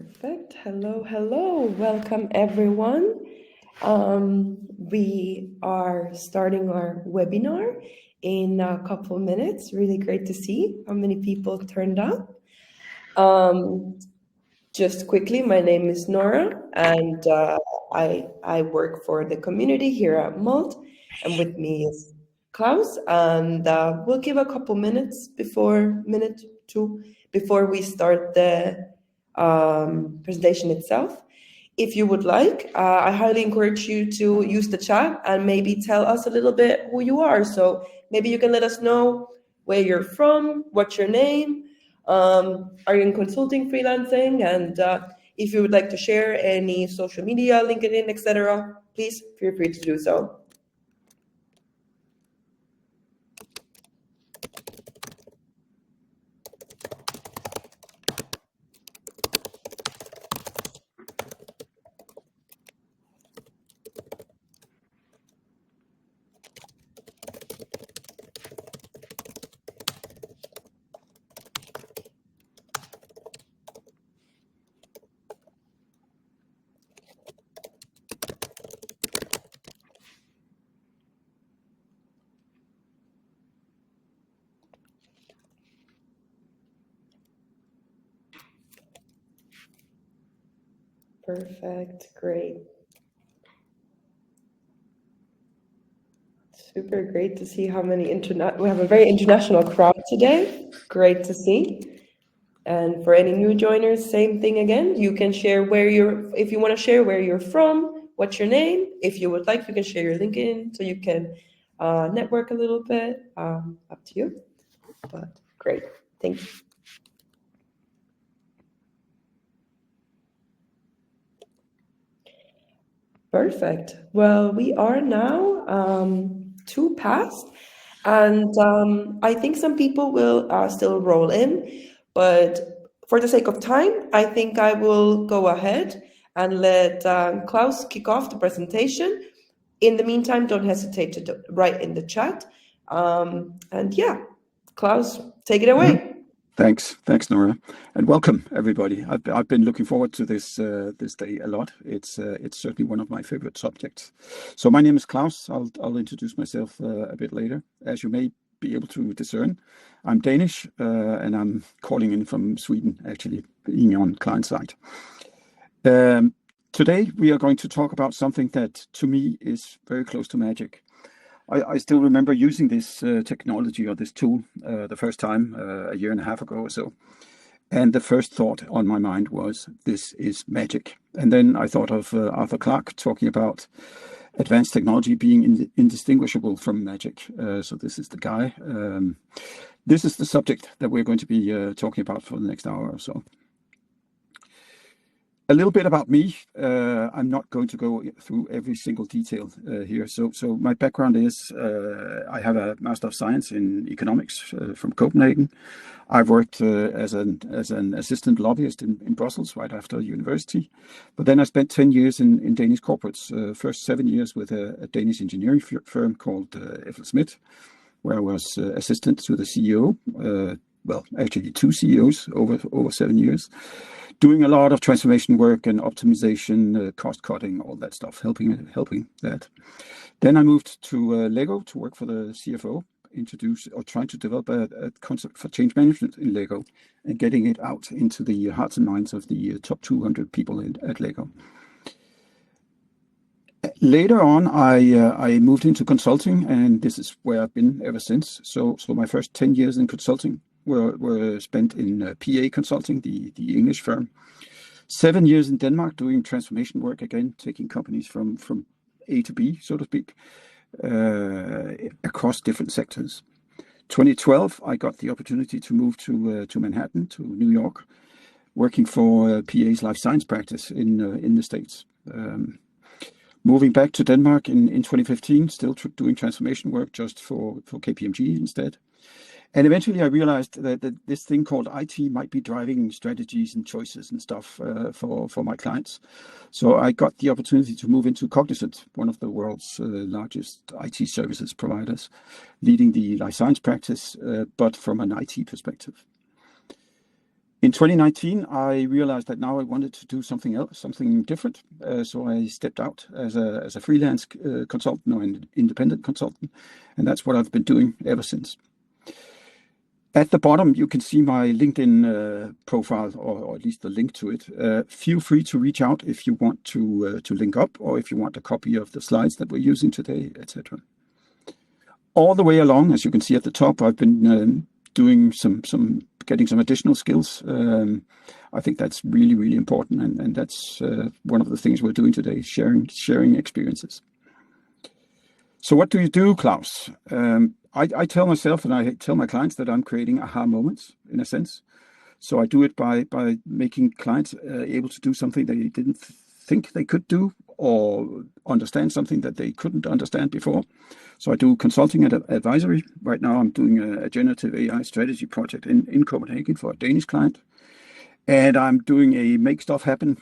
Perfect. Hello, hello. Welcome, everyone. We are starting our webinar in a couple of minutes. Really great to see how many people turned up. Just quickly, my name is Nora, and I work for the community here at Malt, and with me is Klaus, and we'll give a couple minutes before we start the presentation itself. If you would like, I highly encourage you to use the chat and maybe tell us a little bit who you are. So maybe you can let us know where you're from, what's your name, are you in consulting, freelancing, and if you would like to share any social media, LinkedIn, etc., please feel free to do so. Perfect, great. Super great to see how many we have a very international crowd today. Great to see. And for any new joiners, same thing again. You can share if you want to share where you're from, what's your name. If you would like, you can share your LinkedIn so you can network a little bit. Up to you. But great, thank you. Perfect. Well, we are now 2 past, and I think some people will still roll in, but for the sake of time, I think I will go ahead and let Klaus kick off the presentation. In the meantime, don't hesitate to write in the chat. And yeah, Klaus, take it away. Thanks, Nora, and welcome everybody. I've been looking forward to this day a lot. It's certainly one of my favorite subjects. So my name is Klaus. I'll introduce myself a bit later. As you may be able to discern, I'm Danish, and I'm calling in from Sweden, actually being on client side. Today we are going to talk about something that to me is very close to magic. I still remember using this technology or this tool the first time a year and a half ago or so. And the first thought on my mind was, this is magic. And then I thought of Arthur Clarke talking about advanced technology being indistinguishable from magic. So this is the guy. This is the subject that we're going to be talking about for the next hour or so. A little bit about me. I'm not going to go through every single detail here. So my background is I have a Master of Science in Economics from Copenhagen. I've worked as an assistant lobbyist in Brussels right after university. But then I spent 10 years in Danish corporates. First 7 years with a Danish engineering firm called FLSmidth, where I was assistant to the CEO. Well, actually 2 CEOs over 7 years. Doing a lot of transformation work and optimization, cost cutting, all that stuff, helping that. Then I moved to Lego to work for the CFO, trying to develop a concept for change management in Lego and getting it out into the hearts and minds of the top 200 people at Lego. Later on, I moved into consulting, and this is where I've been ever since. So my first 10 years in consulting were spent in PA Consulting, the English firm. 7 years in Denmark doing transformation work, again, taking companies from A to B, so to speak, across different sectors. 2012, I got the opportunity to move to Manhattan, to New York, working for PA's life science practice in the States. Moving back to Denmark in 2015, still doing transformation work just for KPMG instead. And eventually I realized that this thing called IT might be driving strategies and choices and stuff for my clients. So I got the opportunity to move into Cognizant, one of the world's largest IT services providers, leading the life science practice, but from an IT perspective. In 2019, I realized that now I wanted to do something else, something different. So I stepped out as a freelance consultant or an independent consultant, and that's what I've been doing ever since. At the bottom, you can see my LinkedIn profile, or at least the link to it. Feel free to reach out if you want to link up, or if you want a copy of the slides that we're using today, etc. All the way along, as you can see at the top, I've been doing getting some additional skills. I think that's really, really important, and that's one of the things we're doing today, sharing experiences. So what do you do, Claus? I tell myself and I tell my clients that I'm creating aha moments, in a sense. So I do it by making clients able to do something they didn't think they could do, or understand something that they couldn't understand before. So I do consulting and advisory. Right now I'm doing a generative AI strategy project in Copenhagen for a Danish client. And I'm doing a Make Stuff Happen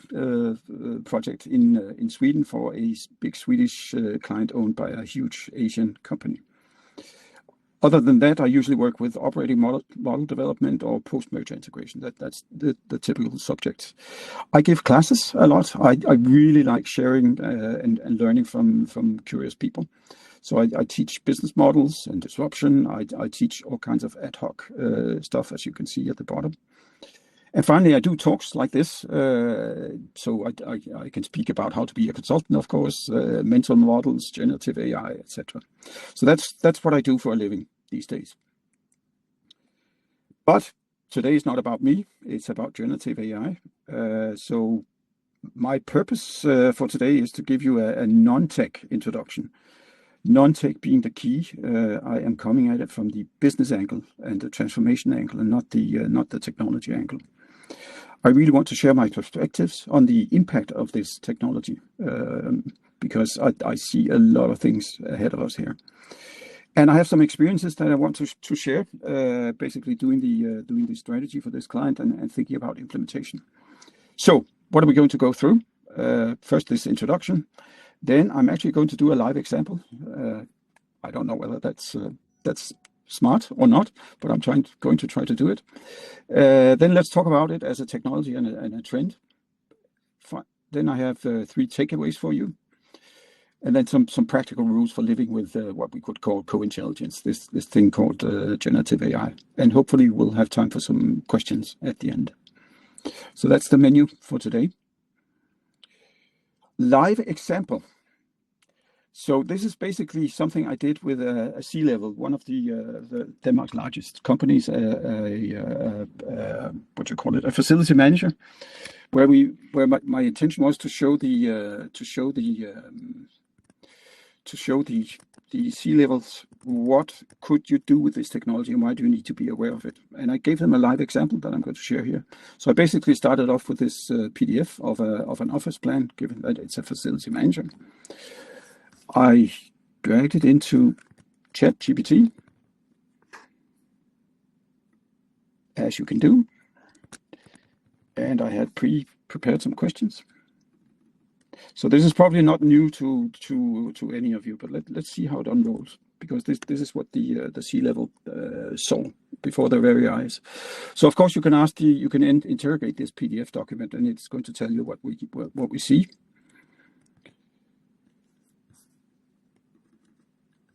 project in Sweden for a big Swedish client owned by a huge Asian company. Other than that, I usually work with operating model development or post-merger integration. That's the typical subjects. I give classes a lot. I really like sharing and learning from curious people. So I teach business models and disruption. I teach all kinds of ad hoc stuff, as you can see at the bottom. And finally, I do talks like this. So I can speak about how to be a consultant, of course, mental models, generative AI, etc. So that's what I do for a living these days. But today is not about me. It's about generative AI. So my purpose for today is to give you a non-tech introduction. Non-tech being the key. I am coming at it from the business angle and the transformation angle, and not the technology angle. I really want to share my perspectives on the impact of this technology, because I see a lot of things ahead of us here. And I have some experiences that I want to share, basically doing the strategy for this client and thinking about implementation. So what are we going to go through? First, this introduction. Then I'm actually going to do a live example. I don't know whether that's smart or not, but I'm going to try to do it. Then let's talk about it as a technology and a trend. Then I have 3 takeaways for you, and then some practical rules for living with what we could call co-intelligence, this thing called generative AI. And hopefully we'll have time for some questions at the end. So that's the menu for today. Live example. So this is basically something I did with a C-level, one of the Denmark's largest companies, a facility manager, where my intention was to show the C-levels what could you do with this technology and why do you need to be aware of it. And I gave them a live example that I'm going to share here. So I basically started off with this PDF of an office plan, given that it's a facility manager. I dragged it into ChatGPT, as you can do, and I had pre-prepared some questions. So this is probably not new to any of you, but let's see how it unrolls, because this is what the C-level saw before their very eyes. So of course you can interrogate this PDF document, and it's going to tell you what we see.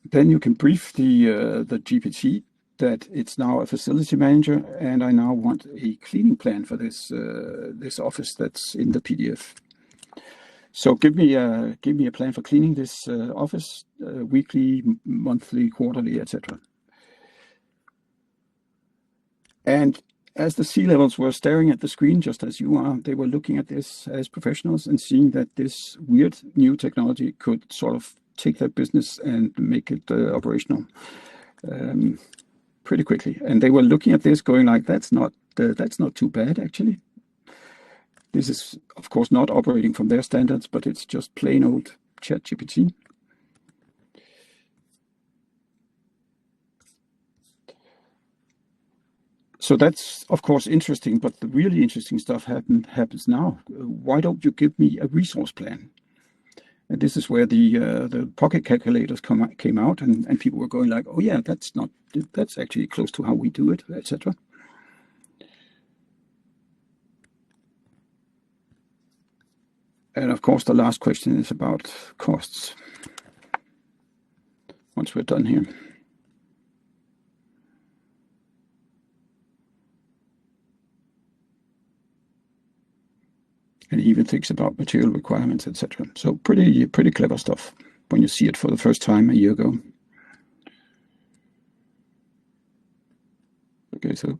Then you can brief the GPT that it's now a facility manager, and I now want a cleaning plan for this office that's in the PDF. So give me a plan for cleaning this office, weekly, monthly, quarterly, etc. And as the C-levels were staring at the screen, just as you are, they were looking at this as professionals and seeing that this weird new technology could sort of take their business and make it operational pretty quickly. And they were looking at this going like, that's not too bad, actually. This is, of course, not operating from their standards, but it's just plain old ChatGPT. So that's, of course, interesting, but the really interesting stuff happens now. Why don't you give me a resource plan? And this is where the pocket calculators came out, and people were going like, oh yeah, that's actually close to how we do it, etc. And of course, the last question is about costs. Once we're done here. And even thinks about material requirements, etc. So pretty clever stuff when you see it for the first time a year ago. Okay, so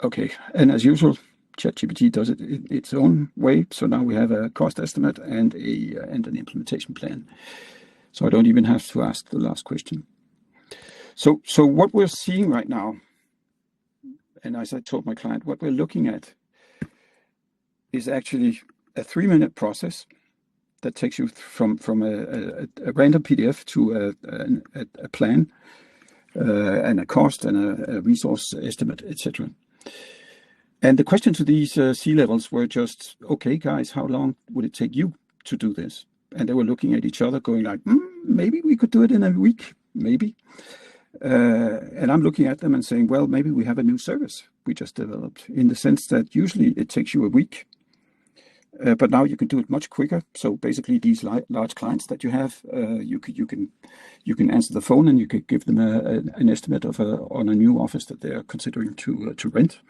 okay, and as usual, ChatGPT does it its own way. So now we have a cost estimate and an implementation plan. So I don't even have to ask the last question. So what we're seeing right now, and as I told my client, what we're looking at is actually a 3-minute process that takes you from a random PDF to a plan and a cost and a resource estimate, etc. And the question to these C-levels were just, okay, guys, how long would it take you to do this? And they were looking at each other going like, maybe we could do it in a week, maybe. And I'm looking at them and saying, well, maybe we have a new service we just developed, in the sense that usually it takes you a week. But now you can do it much quicker. So basically, these large clients that you have, you can answer the phone and you could give them an estimate on a new office that they're considering to rent.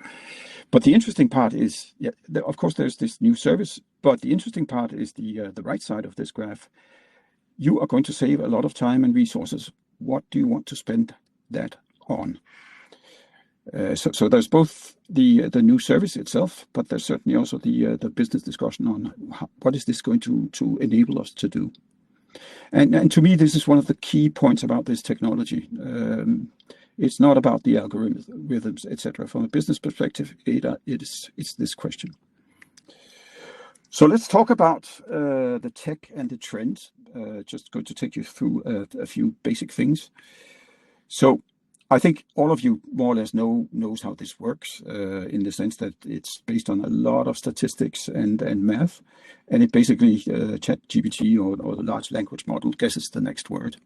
But the interesting part is, of course, there's this new service. But the interesting part is the right side of this graph. You are going to save a lot of time and resources. What do you want to spend that on? So there's both the new service itself, but there's certainly also the business discussion on what is this going to enable us to do. And to me, this is one of the key points about this technology. It's not about the algorithms, etc. From a business perspective, it's this question. So let's talk about the tech and the trends. Just going to take you through a few basic things. So I think all of you more or less knows how this works, in the sense that it's based on a lot of statistics and math, and it basically ChatGPT or the large language model guesses the next word.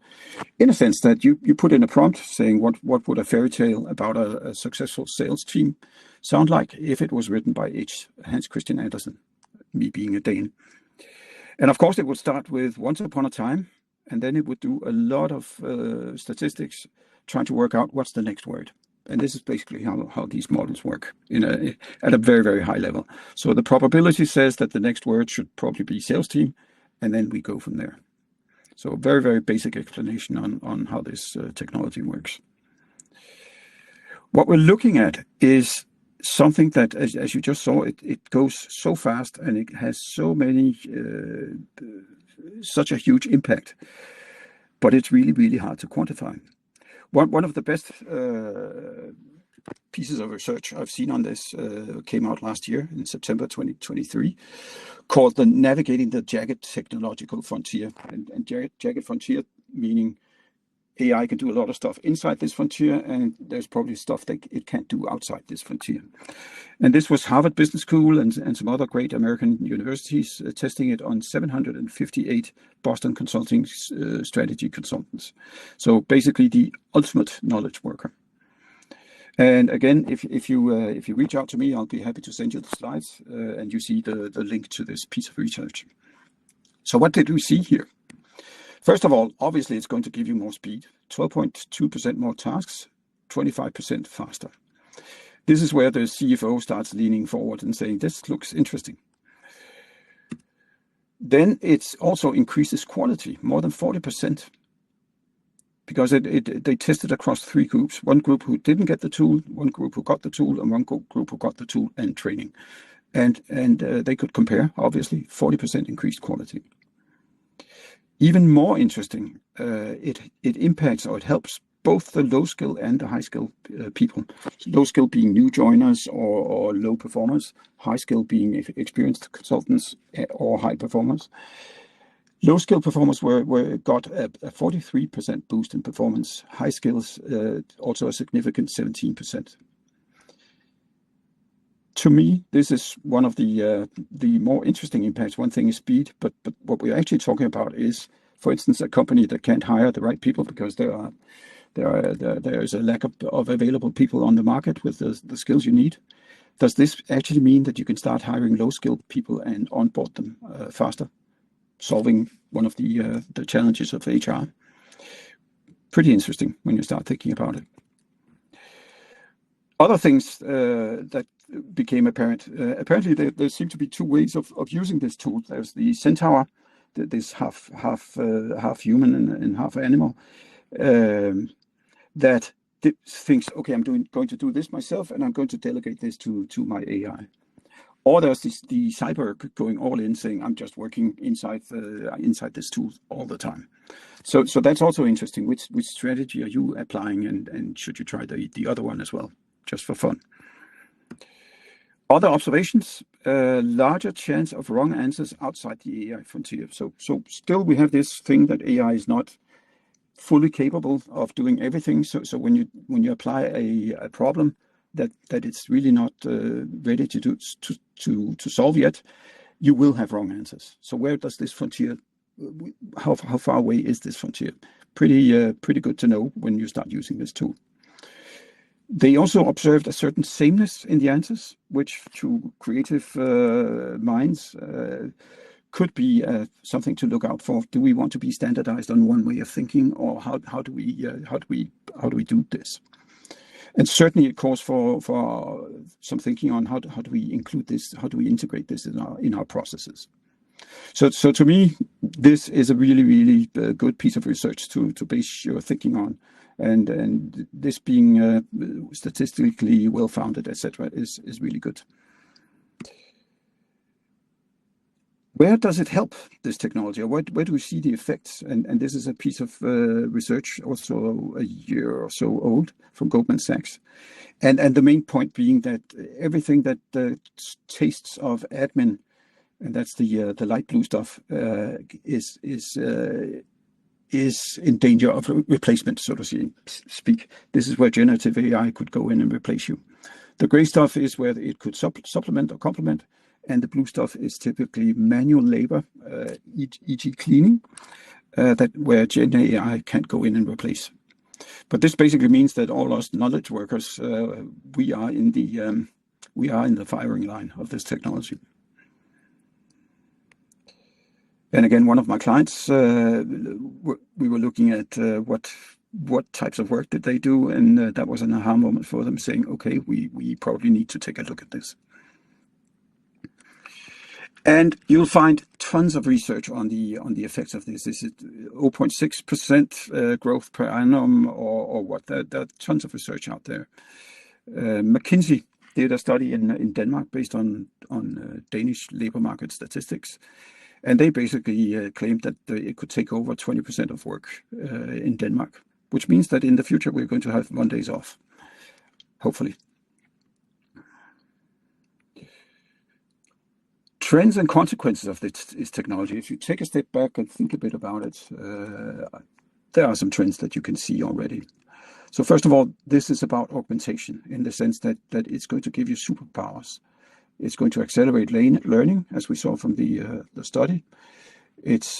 In a sense that you put in a prompt saying what would a fairy tale about a successful sales team sound like if it was written by Hans Christian Andersen, me being a Dane. And of course it would start with once upon a time, and then it would do a lot of statistics trying to work out what's the next word. And this is basically how these models work at a very, very high level. So the probability says that the next word should probably be sales team, and then we go from there. So very, very basic explanation on how this technology works. What we're looking at is something that, as you just saw, it goes so fast and it has so many, such a huge impact, but it's really, really hard to quantify. One of the best pieces of research I've seen on this came out last year in September 2023, called the Navigating the Jagged Technological Frontier. And jagged frontier meaning AI can do a lot of stuff inside this frontier, and there's probably stuff that it can't do outside this frontier. And this was Harvard Business School and some other great American universities testing it on 758 Boston consulting strategy consultants. So basically the ultimate knowledge worker. And again, if you reach out to me, I'll be happy to send you the slides, and you see the link to this piece of research. So what did we see here? First of all, obviously, it's going to give you more speed, 12.2% more tasks, 25% faster. This is where the CFO starts leaning forward and saying, this looks interesting. Then it also increases quality, more than 40%, because they tested across 3 groups, one group who didn't get the tool, one group who got the tool, and one group who got the tool and training. And they could compare, obviously, 40% increased quality. Even more interesting, it impacts, or it helps both the low skill and the high skill people. Low skill being new joiners or low performers, high skill being experienced consultants or high performers. Low skill performers got a 43% boost in performance. High skills also a significant 17%. To me, this is one of the more interesting impacts. One thing is speed, but what we're actually talking about is, for instance, a company that can't hire the right people because there is a lack of available people on the market with the skills you need. Does this actually mean that you can start hiring low-skilled people and onboard them faster, solving one of the challenges of HR? Pretty interesting when you start thinking about it. Other things that became apparent. Apparently, there seem to be two ways of using this tool. There's the centaur, this half human and half animal, that thinks, okay, I'm going to do this myself, and I'm going to delegate this to my AI. Or there's the cyborg going all in, saying, I'm just working inside this tool all the time. So that's also interesting. Which strategy are you applying, and should you try the other one as well, just for fun? Other observations: larger chance of wrong answers outside the AI frontier. So still we have this thing that AI is not fully capable of doing everything. So when you apply a problem that it's really not ready to solve yet, you will have wrong answers. So where does this frontier? How far away is this frontier? Pretty good to know when you start using this tool. They also observed a certain sameness in the answers, which to creative minds could be something to look out for. Do we want to be standardized on one way of thinking, or how do we do this? And certainly it calls for some thinking on how do we include this, how do we integrate this in our processes. So to me, this is a really good piece of research to base your thinking on, and this being statistically well founded, etc., is really good. Where does it help, this technology? Where do we see the effects? And this is a piece of research, also a year or so old, from Goldman Sachs. And the main point being that everything that tastes of admin, and that's the light blue stuff, is in danger of replacement, so to speak. This is where generative AI could go in and replace you. The gray stuff is where it could supplement or complement, and the blue stuff is typically manual labor, e.g. cleaning, where Gen AI can't go in and replace. But this basically means that all us knowledge workers, we are in the firing line of this technology. And again, one of my clients, we were looking at what types of work did they do, and that was an aha moment for them, saying, okay, we probably need to take a look at this. And you'll find tons of research on the effects of this. Is it 0.6% growth per annum, or what? There are tons of research out there. McKinsey did a study in Denmark based on Danish labor market statistics, and they basically claimed that it could take over 20% of work in Denmark, which means that in the future we're going to have Mondays off, hopefully. Trends and consequences of this technology. If you take a step back and think a bit about it, there are some trends that you can see already. So first of all, this is about augmentation, in the sense that it's going to give you superpowers. It's going to accelerate learning, as we saw from the study. It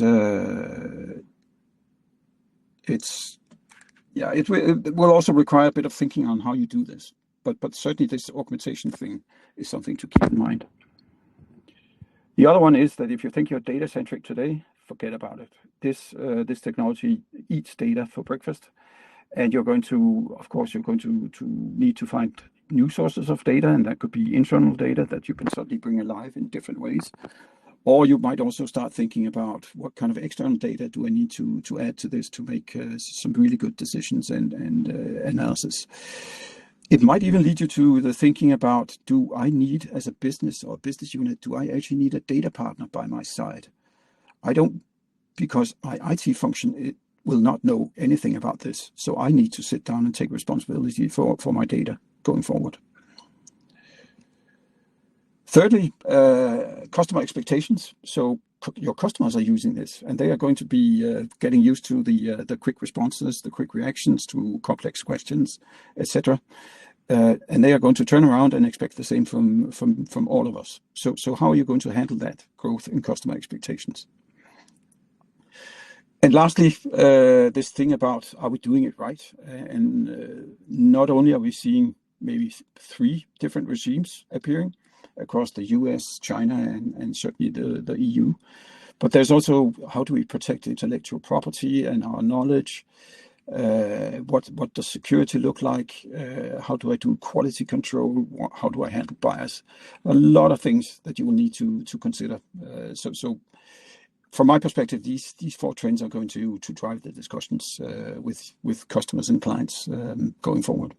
will also require a bit of thinking on how you do this. But certainly this augmentation thing is something to keep in mind. The other one is that if you think you're data-centric today, forget about it. This technology eats data for breakfast, and you're going to need to find new sources of data, and that could be internal data that you can suddenly bring alive in different ways. Or you might also start thinking about what kind of external data do I need to add to this to make some really good decisions and analysis. It might even lead you to the thinking about, do I need, as a business or business unit, do I actually need a data partner by my side? I don't, because my IT function will not know anything about this. So I need to sit down and take responsibility for my data going forward. Thirdly, customer expectations. So your customers are using this, and they are going to be getting used to the quick responses, the quick reactions to complex questions, etc. And they are going to turn around and expect the same from all of us. So how are you going to handle that growth in customer expectations? And lastly, this thing about, are we doing it right? And not only are we seeing maybe 3 different regimes appearing across the US, China, and certainly the EU. But there's also, how do we protect intellectual property and our knowledge? What does security look like? How do I do quality control? How do I handle bias? A lot of things that you will need to consider. So from my perspective, these 4 trends are going to drive the discussions with customers and clients going forward.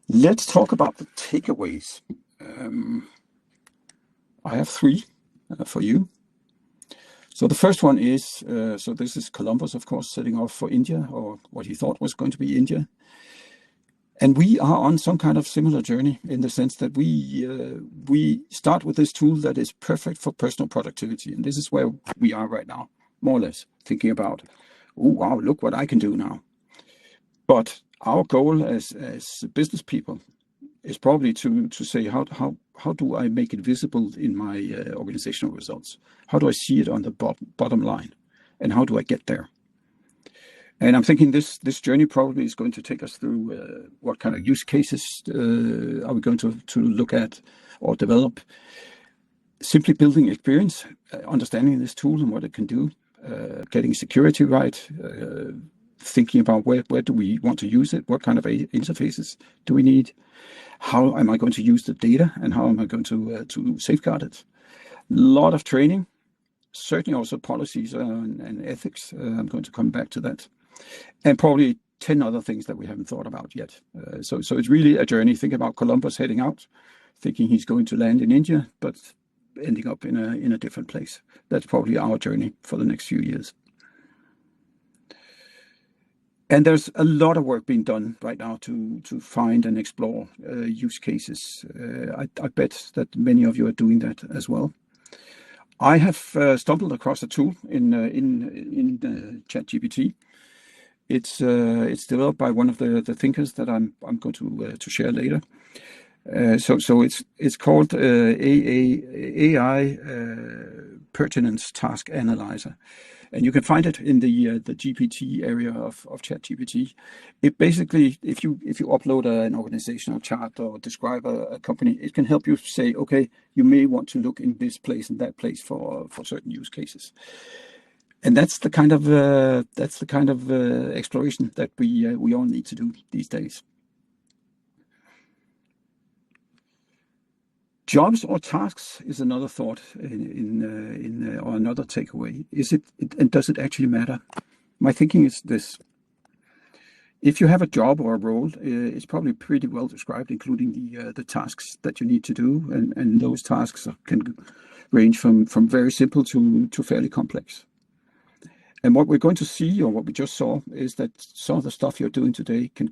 Let's talk about the takeaways. I have 3 for you. So the first one is, so this is Columbus, of course, setting off for India, or what he thought was going to be India. And we are on some kind of similar journey in the sense that we start with this tool that is perfect for personal productivity. And this is where we are right now, more or less, thinking about, oh, wow, look what I can do now. But our goal as business people is probably to say, how do I make it visible in my organizational results? How do I see it on the bottom line? And how do I get there? And I'm thinking this journey probably is going to take us through what kind of use cases are we going to look at or develop. Simply building experience, understanding this tool and what it can do, getting security right, thinking about where do we want to use it, what kind of interfaces do we need, how am I going to use the data, and how am I going to safeguard it. A lot of training, certainly also policies and ethics. I'm going to come back to that. And probably 10 other things that we haven't thought about yet. So it's really a journey. Think about Columbus heading out, thinking he's going to land in India, but ending up in a different place. That's probably our journey for the next few years. And there's a lot of work being done right now to find and explore use cases. I bet that many of you are doing that as well. I have stumbled across a tool in ChatGPT. It's developed by one of the thinkers that I'm going to share later. So it's called AI Pertinence Task Analyzer, and you can find it in the GPT area of ChatGPT. It basically, if you upload an organizational chart or describe a company, it can help you say, okay, you may want to look in this place and that place for certain use cases. And that's the kind of exploration that we all need to do these days. Jobs or tasks is another thought or another takeaway. And does it actually matter? My thinking is this: if you have a job or a role, it's probably pretty well described, including the tasks that you need to do, and those tasks can range from very simple to fairly complex. And what we're going to see, or what we just saw, is that some of the stuff you're doing today can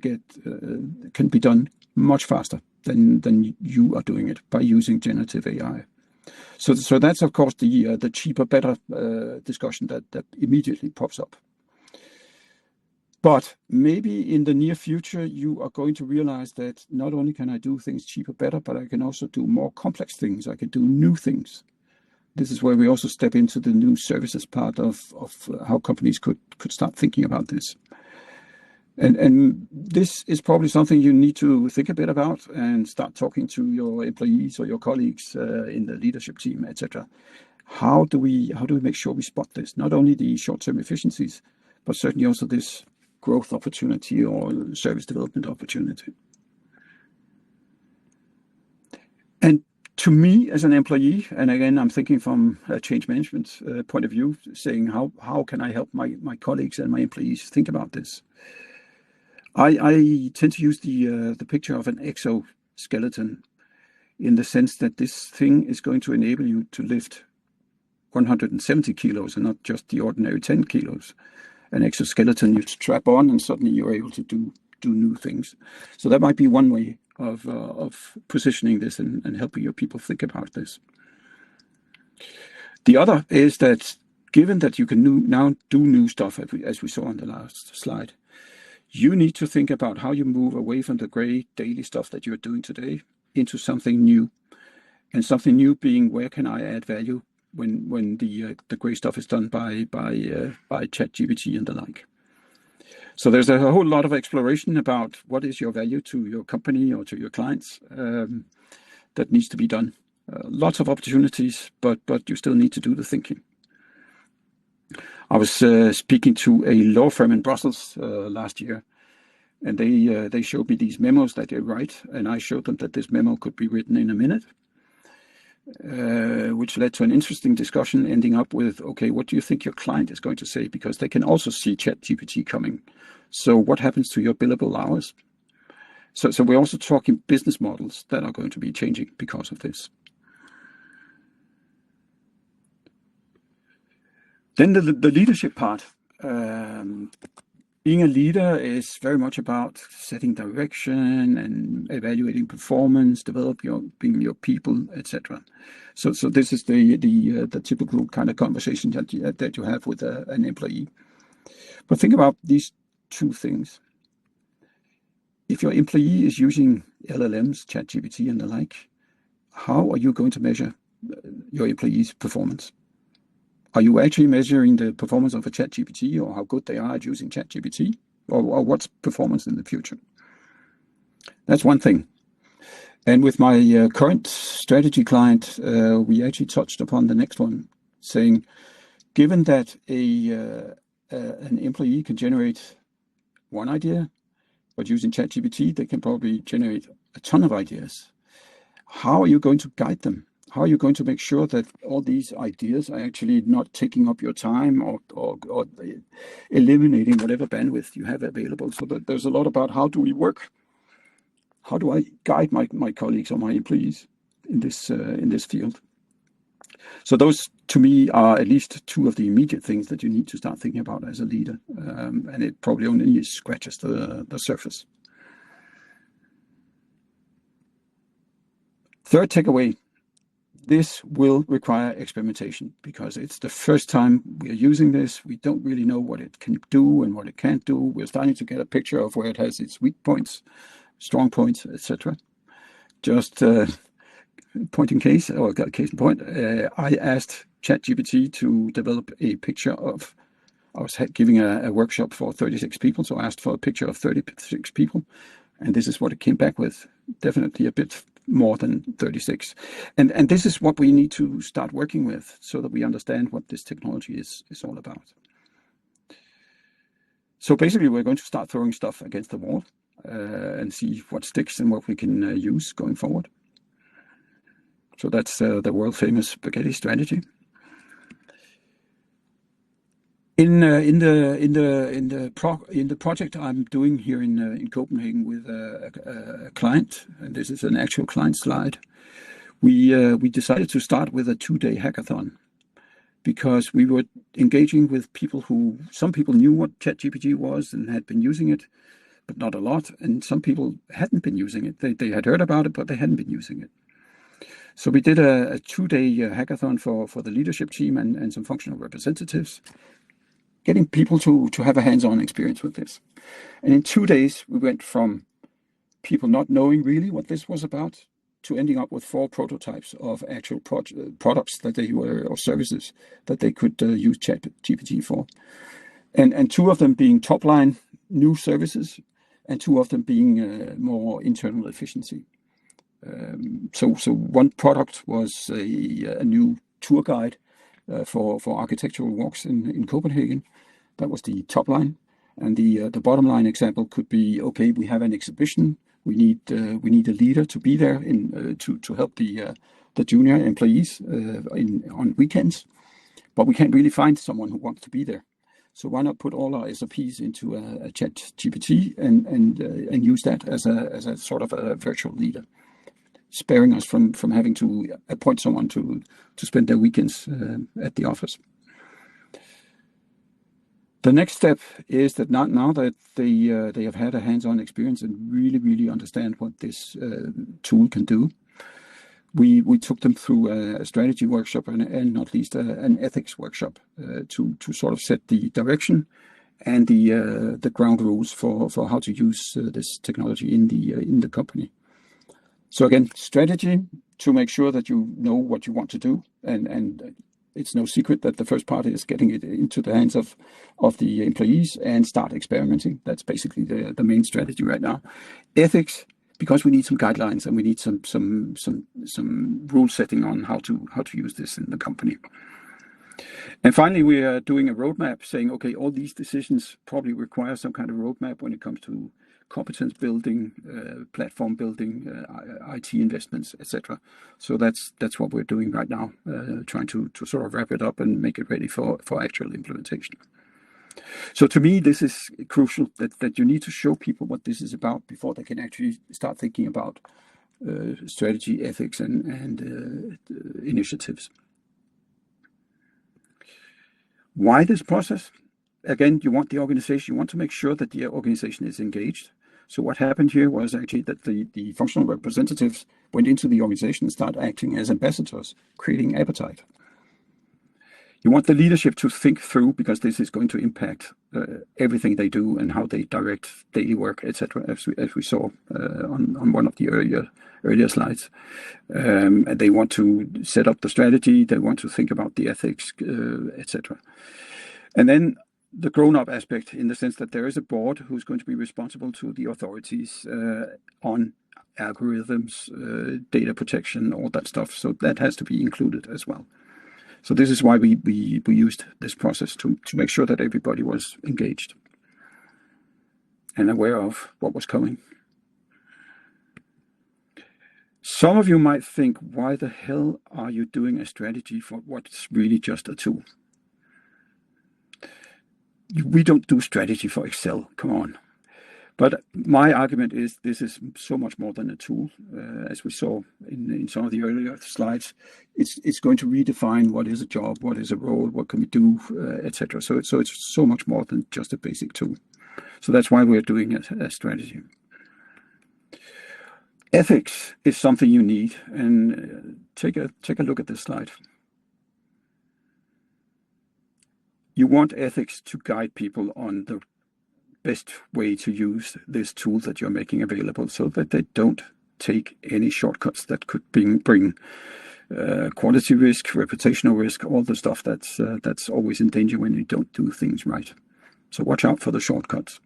be done much faster than you are doing it by using generative AI. So that's of course the cheaper, better discussion that immediately pops up. But maybe in the near future, you are going to realize that not only can I do things cheaper, better, but I can also do more complex things. I can do new things. This is where we also step into the new services part of how companies could start thinking about this. And this is probably something you need to think a bit about and start talking to your employees or your colleagues in the leadership team, etc. How do we make sure we spot this? Not only the short-term efficiencies, but certainly also this growth opportunity or service development opportunity. And to me, as an employee, and again, I'm thinking from a change management point of view, saying how can I help my colleagues and my employees think about this? I tend to use the picture of an exoskeleton in the sense that this thing is going to enable you to lift 170 kilos and not just the ordinary 10 kilos. An exoskeleton you strap on and suddenly you're able to do new things. So that might be one way of positioning this and helping your people think about this. The other is that given that you can now do new stuff, as we saw on the last slide, you need to think about how you move away from the gray daily stuff that you're doing today into something new. And something new being, where can I add value when the gray stuff is done by ChatGPT and the like. So there's a whole lot of exploration about what is your value to your company or to your clients that needs to be done. Lots of opportunities, but you still need to do the thinking. I was speaking to a law firm in Brussels last year, and they showed me these memos that they write, and I showed them that this memo could be written in a minute, which led to an interesting discussion, ending up with, okay, what do you think your client is going to say? Because they can also see ChatGPT coming. So what happens to your billable hours? So we're also talking business models that are going to be changing because of this. Then the leadership part. Being a leader is very much about setting direction and evaluating performance, developing your people, etc. So this is the typical kind of conversation that you have with an employee. But think about these two things. If your employee is using LLMs, ChatGPT, and the like, how are you going to measure your employee's performance? Are you actually measuring the performance of a ChatGPT, or how good they are at using ChatGPT, or what's performance in the future? That's one thing. And with my current strategy client, we actually touched upon the next one, saying, given that an employee can generate one idea, but using ChatGPT, they can probably generate a ton of ideas. How are you going to guide them? How are you going to make sure that all these ideas are actually not taking up your time or eliminating whatever bandwidth you have available? So that there's a lot about how do we work? How do I guide my colleagues or my employees in this field? So those, to me, are at least two of the immediate things that you need to start thinking about as a leader, and it probably only scratches the surface. Third takeaway. This will require experimentation because it's the first time we are using this. We don't really know what it can do and what it can't do. We're starting to get a picture of where it has its weak points, strong points, etc. Just point in case, or case in point, I asked ChatGPT to develop a picture of, I was giving a workshop for 36 people, so I asked for a picture of 36 people, and this is what it came back with. Definitely a bit more than 36. And this is what we need to start working with so that we understand what this technology is all about. So basically, we're going to start throwing stuff against the wall and see what sticks and what we can use going forward. So that's the world famous spaghetti strategy. In the project I'm doing here in Copenhagen with a client, and this is an actual client slide, we decided to start with a 2-day hackathon because we were engaging with people who, some people knew what ChatGPT was and had been using it, but not a lot, and some people hadn't been using it. They had heard about it, but they hadn't been using it. So we did a 2-day hackathon for the leadership team and some functional representatives, getting people to have a hands-on experience with this. And in 2 days, we went from people not knowing really what this was about to ending up with 4 prototypes of actual products that they were, or services that they could use ChatGPT for. And 2 of them being top-line new services, and 2 of them being more internal efficiency. So one product was a new tour guide for architectural walks in Copenhagen. That was the top line, and the bottom line example could be, okay, we have an exhibition. We need a leader to be there to help the junior employees on weekends, but we can't really find someone who wants to be there. So why not put all our SOPs into a ChatGPT and use that as a sort of a virtual leader, sparing us from having to appoint someone to spend their weekends at the office. The next step is that now that they have had a hands-on experience and really understand what this tool can do, we took them through a strategy workshop and not least an ethics workshop to sort of set the direction and the ground rules for how to use this technology in the company. So again, strategy to make sure that you know what you want to do and It's no secret that the first part is getting it into the hands of the employees and start experimenting. That's basically the main strategy right now. Ethics, because we need some guidelines and we need some rule setting on how to use this in the company. And finally, we are doing a roadmap saying, okay, all these decisions probably require some kind of roadmap when it comes to competence building, platform building, IT investments, etc. So that's what we're doing right now, trying to sort of wrap it up and make it ready for actual implementation. So to me, this is crucial that you need to show people what this is about before they can actually start thinking about strategy, ethics, and initiatives. Why this process? Again, you want the organization, you want to make sure that the organization is engaged. So what happened here was actually that the functional representatives went into the organization and started acting as ambassadors, creating appetite. You want the leadership to think through, because this is going to impact everything they do and how they direct daily work, etc., as we saw on one of the earlier slides. And they want to set up the strategy, they want to think about the ethics, etc. And then the grown-up aspect, in the sense that there is a board who's going to be responsible to the authorities on algorithms, data protection, all that stuff. So that has to be included as well. So this is why we used this process to make sure that everybody was engaged and aware of what was coming. Some of you might think, why the hell are you doing a strategy for what's really just a tool? We don't do strategy for Excel, come on. But my argument is this is so much more than a tool, as we saw in some of the earlier slides. It's going to redefine what is a job, what is a role, what can we do, etc. So it's so much more than just a basic tool. So that's why we're doing a strategy. Ethics is something you need, and take a look at this slide. You want ethics to guide people on the best way to use this tool that you're making available, so that they don't take any shortcuts that could bring quality risk, reputational risk, all the stuff that's always in danger when you don't do things right. So watch out for the shortcuts.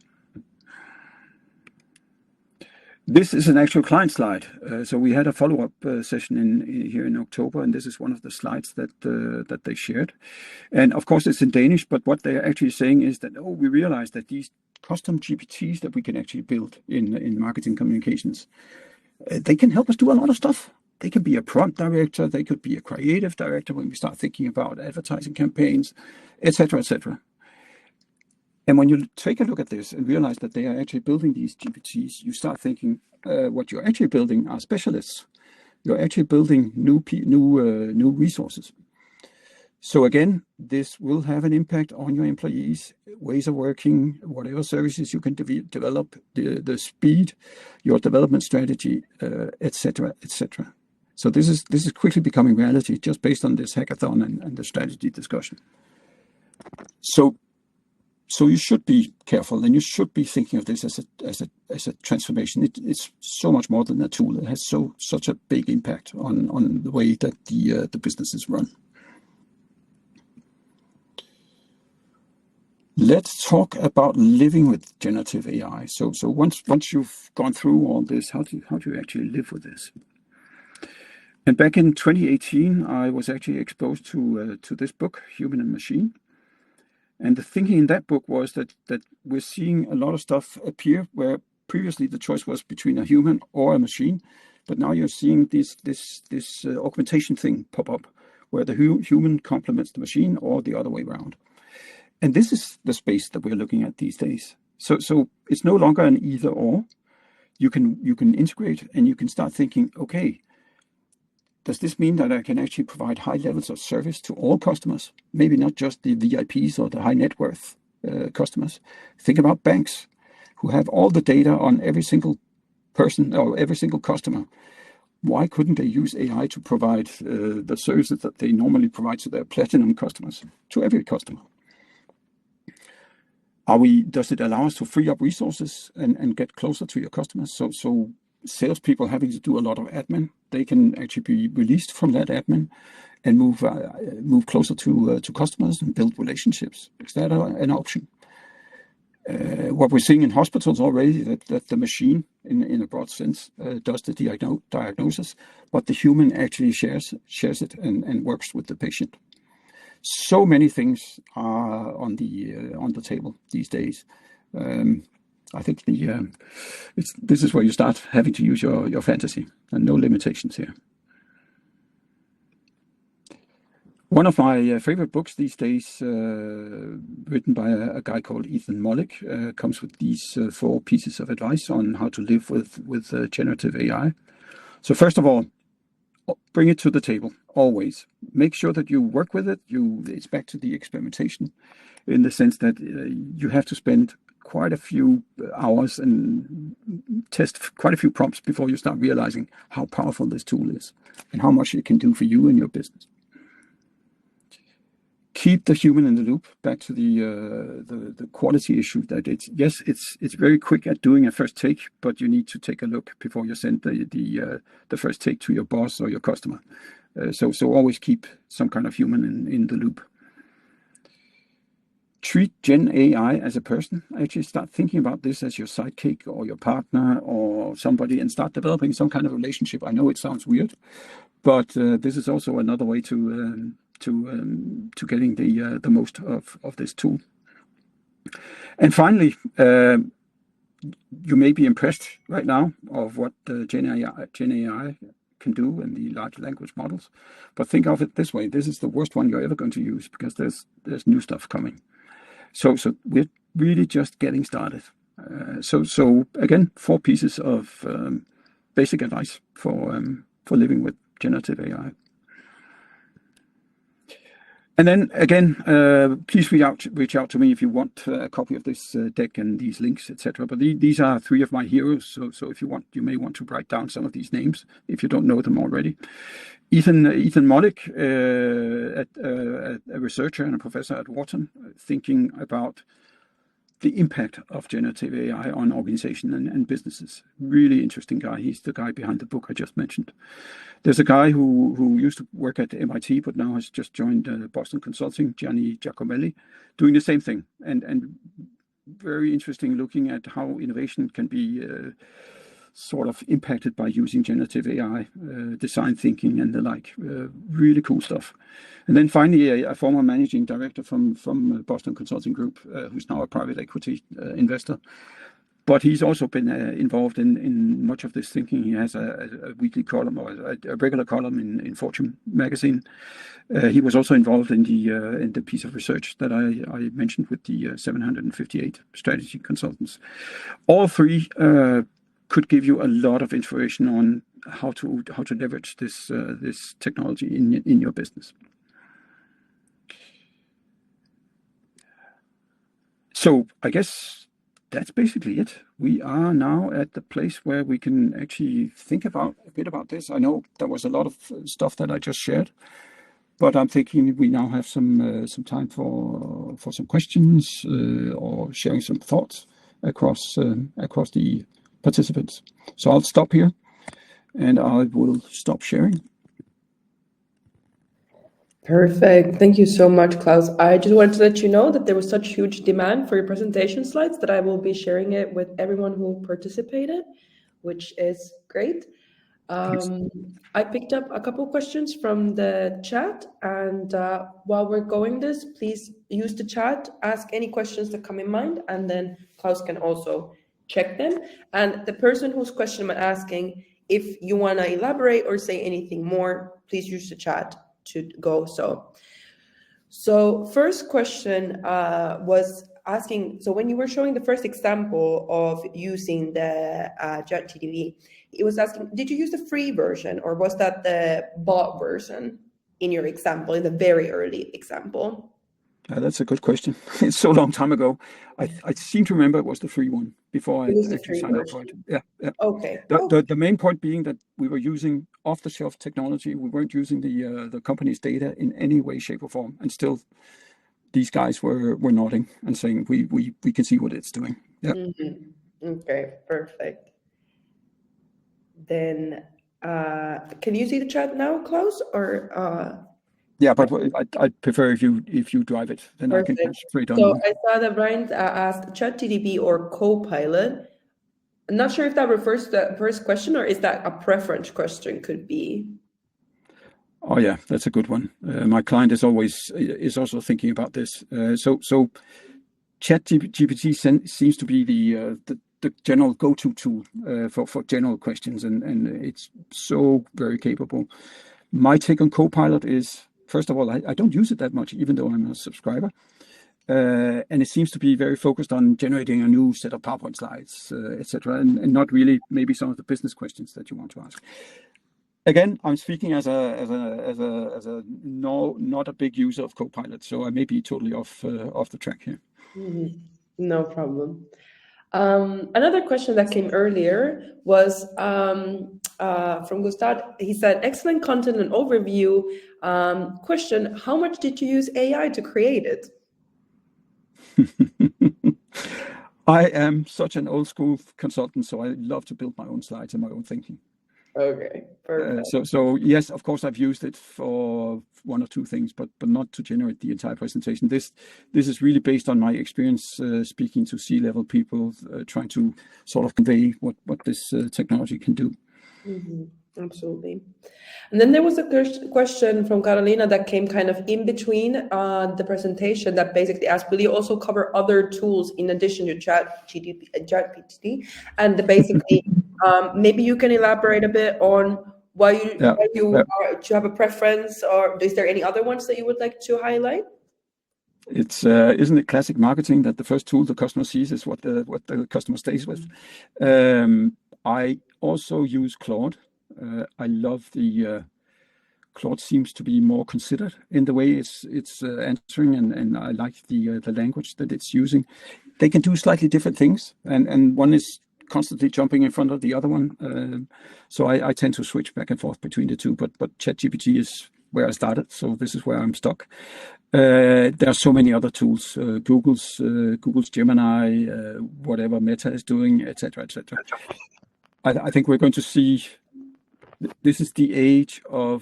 This is an actual client slide. So we had a follow-up session here in October, and this is one of the slides that they shared. And of course, it's in Danish, but what they're actually saying is that, we realize that these custom GPTs that we can actually build in marketing communications, they can help us do a lot of stuff. They can be a prompt director, they could be a creative director when we start thinking about advertising campaigns, etc., etc. And when you take a look at this and realize that they are actually building these GPTs, you start thinking what you're actually building are specialists. You're actually building new resources. So again, this will have an impact on your employees, ways of working, whatever services you can develop, the speed, your development strategy, etc., etc. So this is quickly becoming reality just based on this hackathon and the strategy discussion. So you should be careful, and you should be thinking of this as a transformation. It's so much more than a tool. It has such a big impact on the way that the business is run. Let's talk about living with generative AI. So once you've gone through all this, how do you actually live with this? And back in 2018, I was actually exposed to this book, Human and Machine. And the thinking in that book was that we're seeing a lot of stuff appear where previously the choice was between a human or a machine, but now you're seeing this augmentation thing pop up, where the human complements the machine or the other way around. And this is the space that we're looking at these days. So it's no longer an either or. You can integrate, and you can start thinking, okay, does this mean that I can actually provide high levels of service to all customers? Maybe not just the VIPs or the high net worth customers. Think about banks who have all the data on every single person or every single customer. Why couldn't they use AI to provide the services that they normally provide to their platinum customers, to every customer? Does it allow us to free up resources and get closer to your customers? So salespeople having to do a lot of admin, they can actually be released from that admin and move closer to customers and build relationships. Is that an option? What we're seeing in hospitals already, that the machine, in a broad sense, does the diagnosis, but the human actually shares it and works with the patient. So many things are on the table these days. I think this is where you start having to use your fantasy, and no limitations here. One of my favorite books these days, written by a guy called Ethan Mollick, comes with these 4 pieces of advice on how to live with generative AI. So first of all, bring it to the table, always. Make sure that you work with it. It's back to the experimentation, in the sense that you have to spend quite a few hours and test quite a few prompts before you start realizing how powerful this tool is and how much it can do for you and your business. Keep the human in the loop. Back to the quality issue, that it's very quick at doing a first take, but you need to take a look before you send the first take to your boss or your customer. So always keep some kind of human in the loop. Treat Gen AI as a person. Actually start thinking about this as your sidekick or your partner or somebody, and start developing some kind of relationship. I know it sounds weird, but this is also another way to getting the most of this tool. And finally, you may be impressed right now of what Gen AI can do in the large language models, but think of it this way: this is the worst one you're ever going to use, because there's new stuff coming. So we're really just getting started. So again, 4 pieces of basic advice for living with generative AI. And then again, please reach out to me if you want a copy of this deck and these links, etc. But these are 3 of my heroes. So if you want, you may want to write down some of these names if you don't know them already. Ethan Mollick, a researcher and a professor at Wharton, thinking about the impact of generative AI on organization and businesses. Really interesting guy. He's the guy behind the book I just mentioned. There's a guy who used to work at MIT, but now has just joined Boston Consulting, Gianni Giacomelli, doing the same thing. And very interesting, looking at how innovation can be sort of impacted by using generative AI, design thinking and the like. Really cool stuff. And then finally, a former managing director from Boston Consulting Group, who's now a private equity investor. But he's also been involved in much of this thinking. He has a weekly column, or a regular column in Fortune magazine. He was also involved in the piece of research that I mentioned with the 758 strategy consultants. All 3 could give you a lot of information on how to leverage this technology in your business. So I guess that's basically it. We are now at the place where we can actually think a bit about this. I know there was a lot of stuff that I just shared, but I'm thinking we now have some time for some questions or sharing some thoughts across the participants. So I'll stop here and I will stop sharing. Perfect. Thank you so much, Claus. I just wanted to let you know that there was such huge demand for your presentation slides that I will be sharing it with everyone who participated, which is great. I picked up a couple questions from the chat, and while we're going this, please use the chat, ask any questions that come in mind, and then Claus can also check them. And the person whose question I'm asking, if you want to elaborate or say anything more, please use the chat to go. So first question was asking, so when you were showing the first example of using the ChatGPT, it was asking, did you use the free version or was that the bought version in your example, in the very early example? That's a good question. It's so long time ago. I seem to remember it was the free one before I actually signed up for it. Yeah. Okay. The main point being that we were using off-the-shelf technology. We weren't using the company's data in any way, shape, or form. And still, these guys were nodding and saying, we can see what it's doing. Yeah. Mm-hmm. Okay, perfect. Then, can you see the chat now, Klaus? Or yeah, but I prefer if you drive it, then I can perfect. concentrate on So you. I saw that Brian asked ChatGPT or Copilot. I'm not sure if that refers to the first question or is that a preference question could be. Oh yeah, that's a good one. My client is also thinking about this. So ChatGPT seems to be the general go-to tool for general questions, and it's so very capable. My take on Copilot is, first of all, I don't use it that much, even though I'm a subscriber. And it seems to be very focused on generating a new set of PowerPoint slides, etc., and not really maybe some of the business questions that you want to ask. Again, I'm speaking as a not a big user of Copilot, so I may be totally off the track here. No problem. Another question that came earlier was from Gustav. He said, excellent content and overview. Question, how much did you use AI to create it? I am such an old school consultant, so I love to build my own slides and my own thinking. Okay, perfect. So yes, of course, I've used it for one or two things, but not to generate the entire presentation. This is really based on my experience speaking to C-level people, trying to sort of convey what this technology can do. Absolutely. And then there was a question from Carolina that came kind of in between the presentation that basically asked, will you also cover other tools in addition to ChatGPT? And basically, maybe you can elaborate a bit on why you have a preference, or is there any other ones that you would like to highlight? It's isn't it classic marketing that the first tool the customer sees is what the customer stays with? I also use Claude. I love the Claude seems to be more considered in the way it's answering, and I like the language that it's using. They can do slightly different things, and one is constantly jumping in front of the other one. So I tend to switch back and forth between the two. But ChatGPT is where I started, so this is where I'm stuck. There are so many other tools, Google's Gemini, whatever Meta is doing, etc., etc. I think we're going to see. This is the age of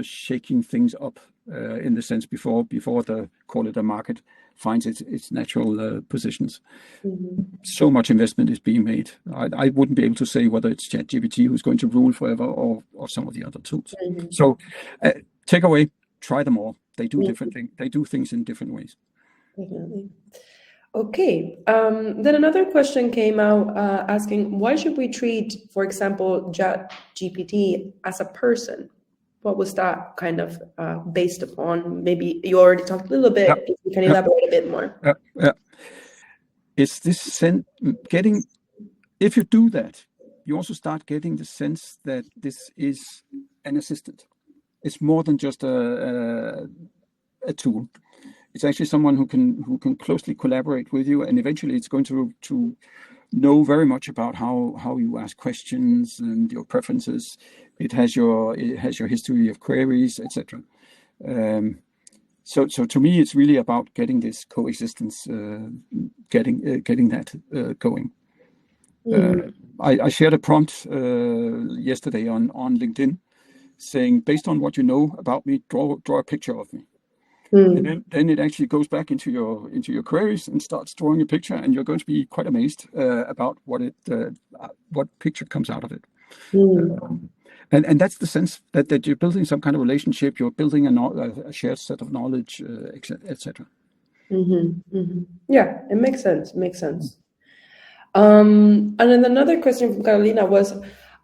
shaking things up in the sense before the call it a market finds its natural positions. So much investment is being made. I wouldn't be able to say whether it's ChatGPT who's going to rule forever or some of the other tools. So take away, try them all. They do different things. They do things in different ways. Definitely. Okay. Then another question came out asking, why should we treat, for example, ChatGPT as a person? What was that kind of based upon? Maybe you already talked a little bit. If you can elaborate a bit more. It's this getting. If you do that, you also start getting the sense that this is an assistant. It's more than just a tool. It's actually someone who can closely collaborate with you, and eventually it's going to know very much about how you ask questions and your preferences. It has your history of queries, etc. So to me, it's really about getting this coexistence, getting that going. I shared a prompt yesterday on LinkedIn saying, based on what you know about me, draw a picture of me. And then it actually goes back into your queries and starts drawing a picture, and you're going to be quite amazed about what picture comes out of it. And that's the sense that you're building some kind of relationship. You're building a shared set of knowledge, etc. Yeah, it makes sense. And then another question from Carolina was,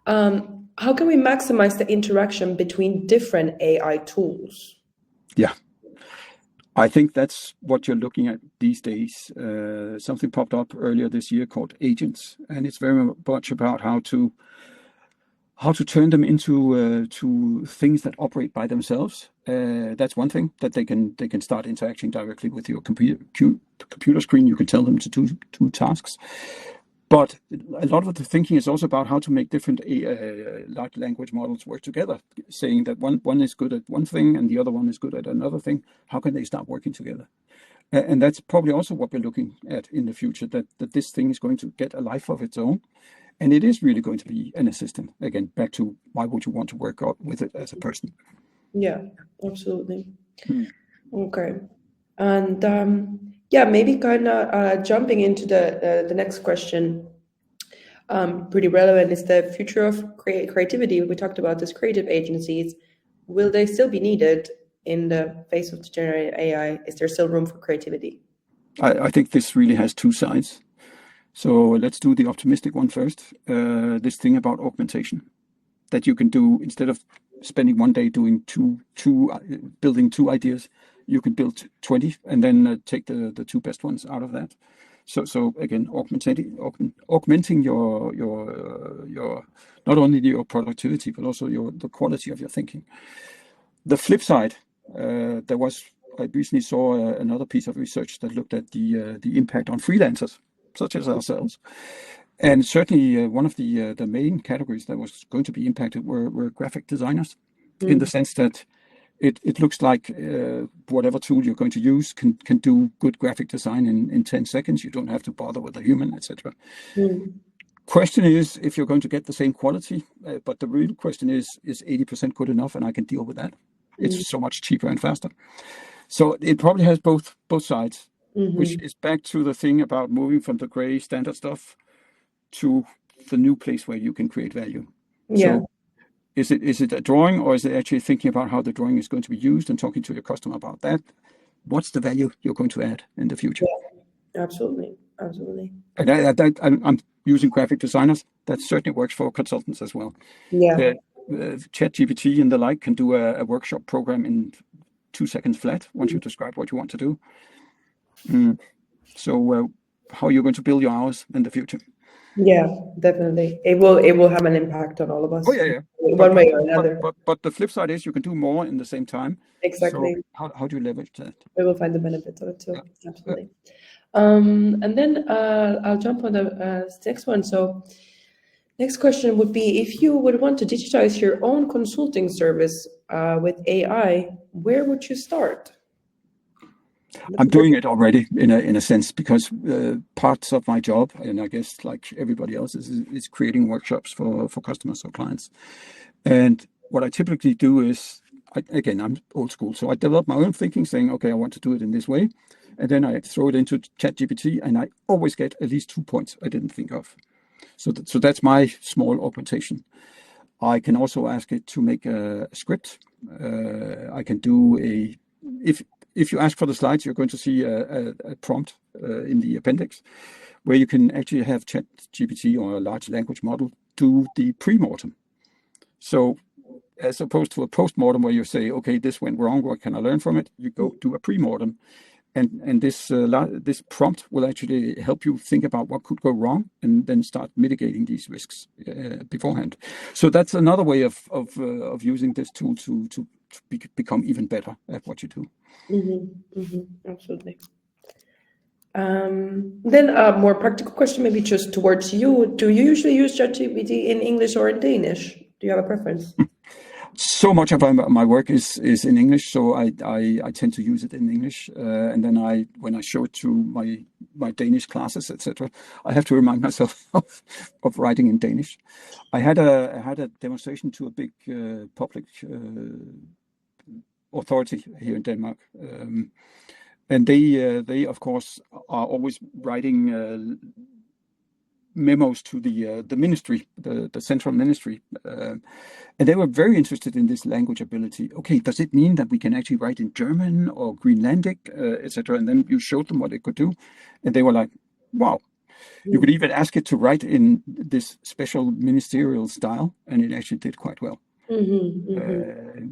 how can we maximize the interaction between different AI tools? Yeah. I think that's what you're looking at these days. Something popped up earlier this year called agents, and it's very much about how to turn them into to things that operate by themselves. That's one thing, that they can start interacting directly with your computer screen. You can tell them to do tasks. But a lot of the thinking is also about how to make different large language models work together, saying that one is good at one thing and the other one is good at another thing. How can they start working together? And that's probably also what we're looking at in the future, that this thing is going to get a life of its own. And it is really going to be an assistant. Again, back to why would you want to work with it as a person? Yeah, absolutely. Hmm. Okay. And yeah, maybe kind of jumping into the next question, pretty relevant, is the future of creativity. We talked about this creative agencies. Will they still be needed in the face of the generative AI? Is there still room for creativity? I think this really has two sides. So let's do the optimistic one first. This thing about augmentation that you can do instead of spending one day doing building two ideas, you can build 20 and then take the two best ones out of that. So again, augmenting your not only your productivity but also the quality of your thinking. The flip side, I recently saw another piece of research that looked at the impact on freelancers, such as ourselves. And certainly one of the main categories that was going to be impacted were graphic designers, in the sense that it looks like whatever tool you're going to use can do good graphic design in 10 seconds. You don't have to bother with a human, etc. Question is if you're going to get the same quality, but the real question is 80% good enough and I can deal with that? It's so much cheaper and faster. So it probably has both sides, which is back to the thing about moving from the gray standard stuff to the new place where you can create value. Yeah. So is it a drawing, or is it actually thinking about how the drawing is going to be used and talking to your customer about that? What's the value you're going to add in the future? Yeah, absolutely. And I'm using graphic designers. That certainly works for consultants as well. Yeah. ChatGPT and the like can do a workshop program in 2 seconds flat once you describe what you want to do. So how are you going to build your hours in the future? Yeah, definitely. It will have an impact on all of us. Oh yeah. One way or another. But the flip side is you can do more in the same time. Exactly. So how do you leverage that? We will find the benefits of it too. Yeah. Absolutely. And then I'll jump on the next one. So next question would be, if you would want to digitize your own consulting service with AI, where would you start? I'm doing it already in a sense, because parts of my job, and I guess like everybody else, is creating workshops for customers or clients. And what I typically do is, again, I'm old school, so I develop my own thinking, saying, okay, I want to do it in this way, and then I throw it into ChatGPT, and I always get at least 2 points I didn't think of. So that's my small augmentation. I can also ask it to make a script. I can do if you ask for the slides, you're going to see a prompt in the appendix where you can actually have ChatGPT or a large language model do the pre-mortem. So as opposed to a post-mortem where you say, okay, this went wrong, what can I learn from it? You go do a pre-mortem. And this prompt will actually help you think about what could go wrong and then start mitigating these risks beforehand. So that's another way of using this tool to become even better at what you do. Absolutely. Then a more practical question, maybe just towards you. Do you usually use ChatGPT in English or in Danish? Do you have a preference? So much of my work is in English, so I tend to use it in English, and then when I show it to my Danish classes, etc., I have to remind myself of writing in Danish. I had a demonstration to a big public authority here in Denmark, and they of course are always writing memos to the ministry, the central ministry, and they were very interested in this language ability. Okay, does it mean that we can actually write in German or Greenlandic, etc.? And then you showed them what it could do, and they were like, "Wow!" You could even ask it to write in this special ministerial style, and it actually did quite well.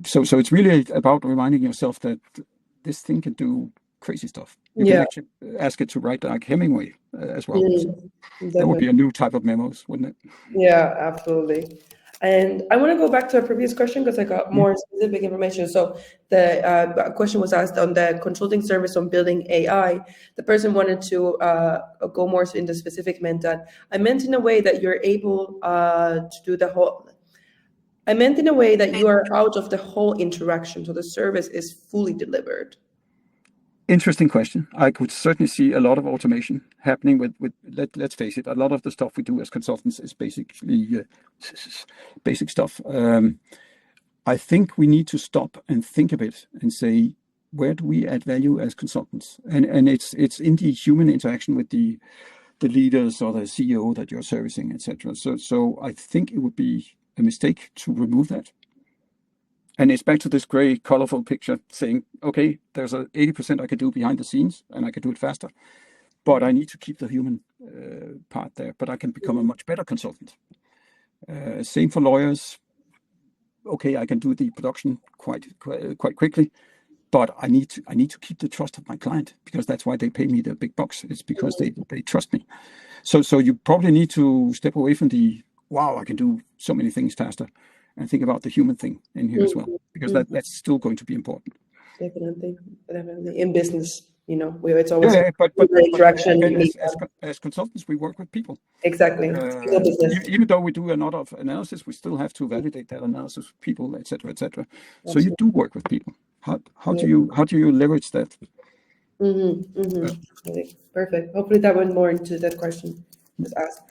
So it's really about reminding yourself that this thing can do crazy stuff. You can actually ask it to write like Hemingway as well. So that would be a new type of memos, wouldn't it? Yeah, absolutely. And I want to go back to a previous question because I got more specific information. So the question was asked on the consulting service on building AI. The person wanted to go more into specific, meant that I meant in a way that you're able to do the whole. I meant in a way that you are out of the whole interaction, so the service is fully delivered. Interesting question. I could certainly see a lot of automation happening with let's face it, a lot of the stuff we do as consultants is basically basic stuff. I think we need to stop and think a bit and say, where do we add value as consultants? And it's in the human interaction with the leaders or the CEO that you're servicing, etc. So I think it would be a mistake to remove that. And it's back to this gray, colorful picture saying, okay, there's a 80% I could do behind the scenes and I could do it faster, but I need to keep the human part there, but I can become a much better consultant. Same for lawyers. Okay, I can do the production quite quickly, but I need to keep the trust of my client, because that's why they pay me the big bucks. It's because they trust me. So you probably need to step away from the, wow, I can do so many things faster, and think about the human thing in here as well, because that's still going to be important. Definitely. In business, it's always but interaction. Again, as consultants, we work with people. Exactly. Even though we do a lot of analysis, we still have to validate that analysis with people, etc., etc. So you do work with people. How do you leverage that? Perfect. Hopefully that went more into that question just asked.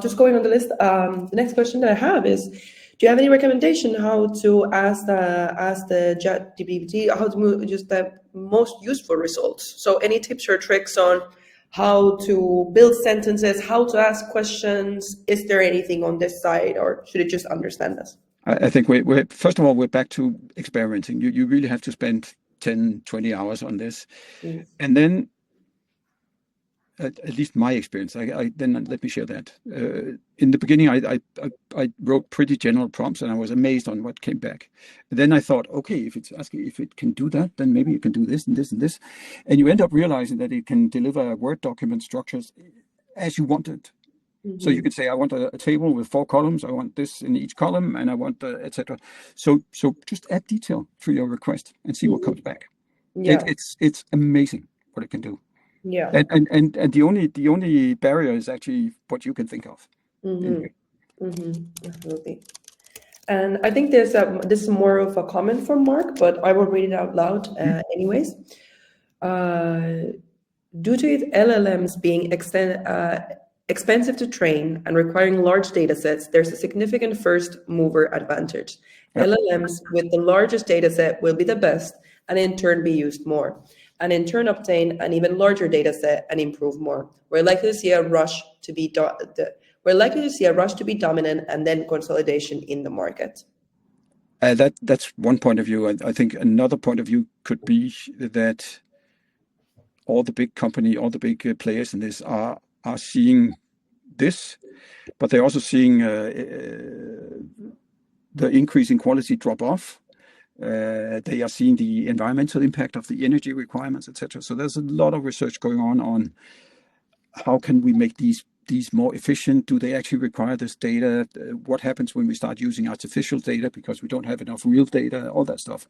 Just going on the list, the next question that I have is, do you have any recommendation how to ask the ChatGPT how to move just the most useful results? So any tips or tricks on how to build sentences, how to ask questions? Is there anything on this side, or should it just understand us? I think we're first of all, we're back to experimenting. You really have to spend 10, 20 hours on this. And then, at least my experience, then let me share that. In the beginning, I wrote pretty general prompts, and I was amazed on what came back. And then I thought, okay, if it's asking if it can do that, then maybe it can do this and this and this. And you end up realizing that it can deliver Word document structures as you want it. So you could say, I want a table with 4 columns. I want this in each column, and I want etc. So just add detail to your request and see what comes back. Yeah. It's amazing what it can do. Yeah. And the only barrier is actually what you can think of. Absolutely. And I think this is more of a comment from Mark, but I will read it out loud anyways. Due to LLMs being expensive to train and requiring large data sets, there's a significant first mover advantage. Yep. LLMs with the largest data set will be the best, and in turn be used more, and in turn obtain an even larger data set and improve more. We're likely to see a rush to be dominant, and then consolidation in the market. That's one point of view. I think another point of view could be that all the big players in this are seeing this, but they're also seeing the increase in quality drop off. They are seeing the environmental impact of the energy requirements, etc. So there's a lot of research going on how can we make these more efficient? Do they actually require this data? What happens when we start using artificial data because we don't have enough real data? All that stuff.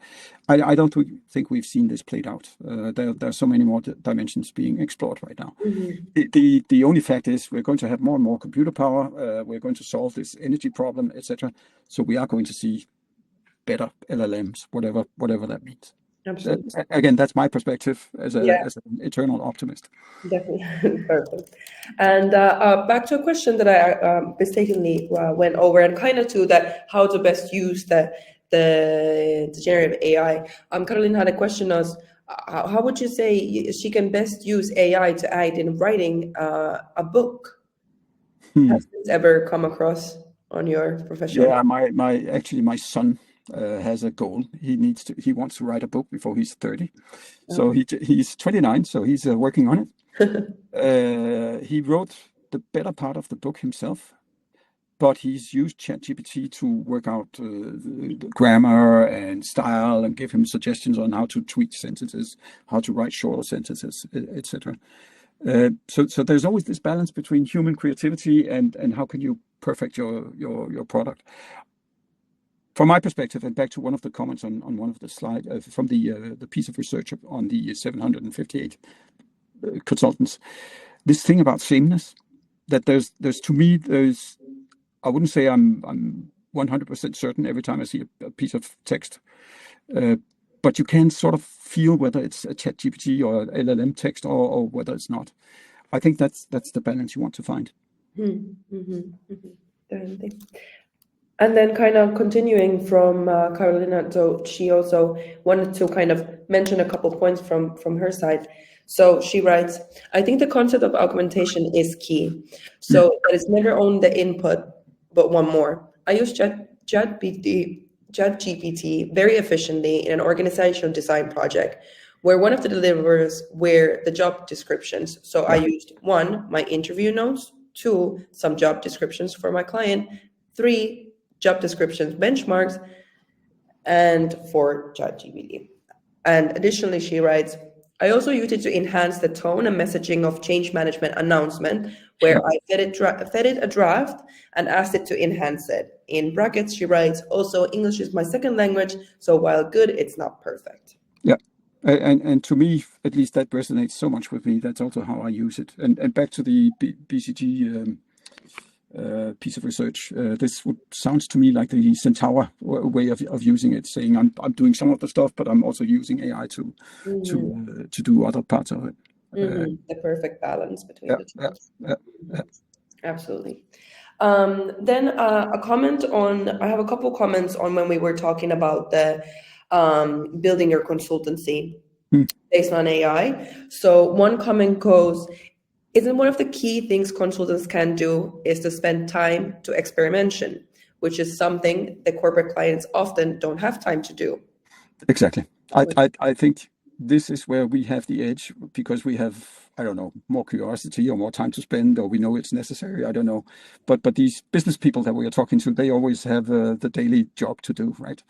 I don't think we've seen this played out. There are so many more dimensions being explored right now. The only fact is we're going to have more and more computer power. We're going to solve this energy problem, etc. So we are going to see better LLMs, whatever that means. Absolutely. Again, that's my perspective as an eternal optimist. Definitely. Perfect. And back to a question that I mistakenly went over, and kind of to that, how to best use the generative AI. Caroline had a question as, how would you say she can best use AI to aid in writing a book? Has this ever come across on your profession? Yeah, my son has a goal. He wants to write a book before he's 30. So he's 29, so he's working on it. He wrote the better part of the book himself, but he's used ChatGPT to work out the grammar and style and give him suggestions on how to tweak sentences, how to write shorter sentences, etc. So there's always this balance between human creativity and how can you perfect your product. From my perspective, and back to one of the comments on one of the slides from the piece of research on the 758 consultants, this thing about sameness, that there's to me, I wouldn't say I'm 100% certain every time I see a piece of text, but you can sort of feel whether it's a chat GPT or LLM text or whether it's not. I think that's the balance you want to find. Definitely. And then kind of continuing from Carolina, so she also wanted to kind of mention a couple points from her side. So she writes, I think the concept of augmentation is key. So that it's never only the input, but one more. I use ChatGPT very efficiently in an organizational design project where one of the deliverables were the job descriptions. So I used 1, my interview notes, 2, some job descriptions for my client, 3, job descriptions benchmarks, and 4, ChatGPT. And additionally, she writes, I also use it to enhance the tone and messaging of change management announcement, where I fed it a draft and asked it to enhance it. In brackets, she writes, also, English is my second language, so while good, it's not perfect. Yeah. And to me, at least, that resonates so much with me. That's also how I use it. And back to the BCG piece of research, this sounds to me like the Centaur way of using it, saying I'm doing some of the stuff, but I'm also using AI to do other parts of it. The perfect balance between the two. Yeah. Absolutely. Then a comment on, I have a couple comments on when we were talking about the building your consultancy based on AI. So one comment goes, isn't one of the key things consultants can do is to spend time to experimentation, which is something the corporate clients often don't have time to do. Exactly. I think this is where we have the edge because we have, I don't know, more curiosity or more time to spend, or we know it's necessary. I don't know. But these business people that we are talking to, they always have the daily job to do, right?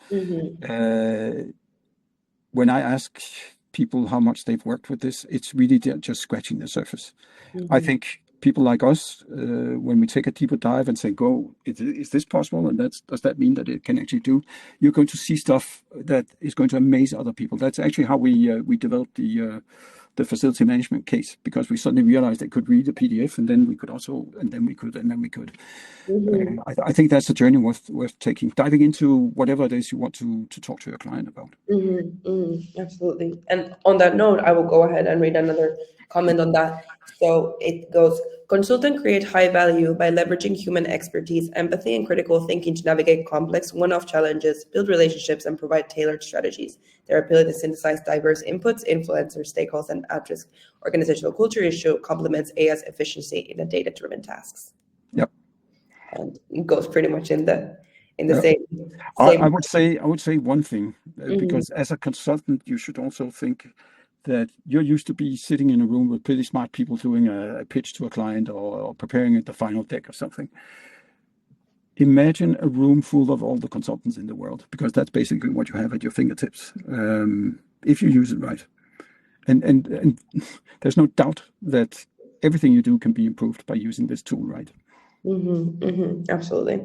When I ask people how much they've worked with this, it's really just scratching the surface. I think people like us, when we take a deeper dive and say, go, is this possible? And does that mean that it can actually do? You're going to see stuff that is going to amaze other people. That's actually how we developed the facility management case, because we suddenly realized they could read a PDF, and then we could also, and then we could. I think that's a journey worth taking, diving into whatever it is you want to talk to your client about. Absolutely. And on that note, I will go ahead and read another comment on that. So it goes, consultants create high value by leveraging human expertise, empathy, and critical thinking to navigate complex one-off challenges, build relationships, and provide tailored strategies. Their ability to synthesize diverse inputs, influence their stakeholders, and address organizational culture issue complements AI's efficiency in the data-driven tasks. Yep. And it goes pretty much in the same. I would say one thing, because as a consultant, you should also think that you're used to be sitting in a room with pretty smart people doing a pitch to a client or preparing the final deck or something. Imagine a room full of all the consultants in the world, because that's basically what you have at your fingertips, if you use it right. And there's no doubt that everything you do can be improved by using this tool right. Absolutely.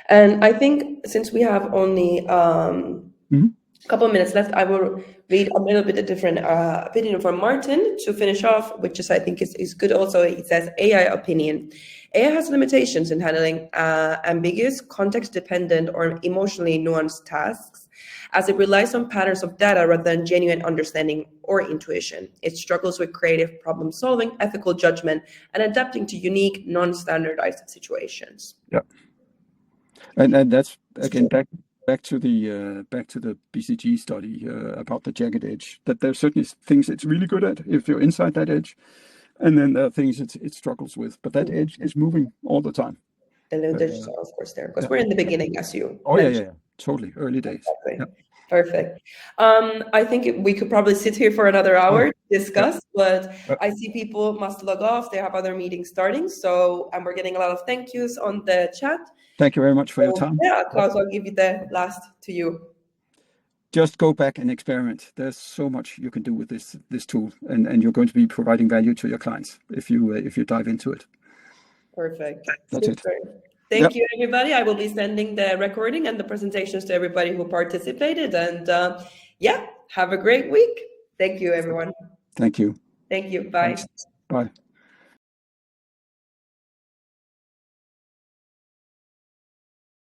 And I think since we have only a couple of minutes left, I will read a little bit of different opinion from Martin to finish off, which is, I think is good also. It says AI opinion. AI has limitations in handling ambiguous, context-dependent, or emotionally nuanced tasks, as it relies on patterns of data rather than genuine understanding or intuition. It struggles with creative problem solving, ethical judgment, and adapting to unique, non-standardized situations. Yeah, and that's again back to the BCG study about the jagged edge. That there's certainly things it's really good at if you're inside that edge, and then there are things it struggles with. But that edge is moving all the time. The limitations are, of course, there because we're in the beginning, as you mentioned. Yeah, totally early days. Exactly. Yeah. Perfect. I think we could probably sit here for another hour to discuss, but I see people must log off. They have other meetings starting, and we're getting a lot of thank yous on the chat. Thank you very much for your time. Yeah, Claus, I'll give you the last to you. Just go back and experiment. There's so much you can do with this tool, and you're going to be providing value to your clients if you dive into it. Perfect. That's it. Thank you, everybody. I will be sending the recording and the presentations to everybody who participated. And have a great week. Thank you, everyone. Thank you. Thank you. Bye. Thanks. Bye.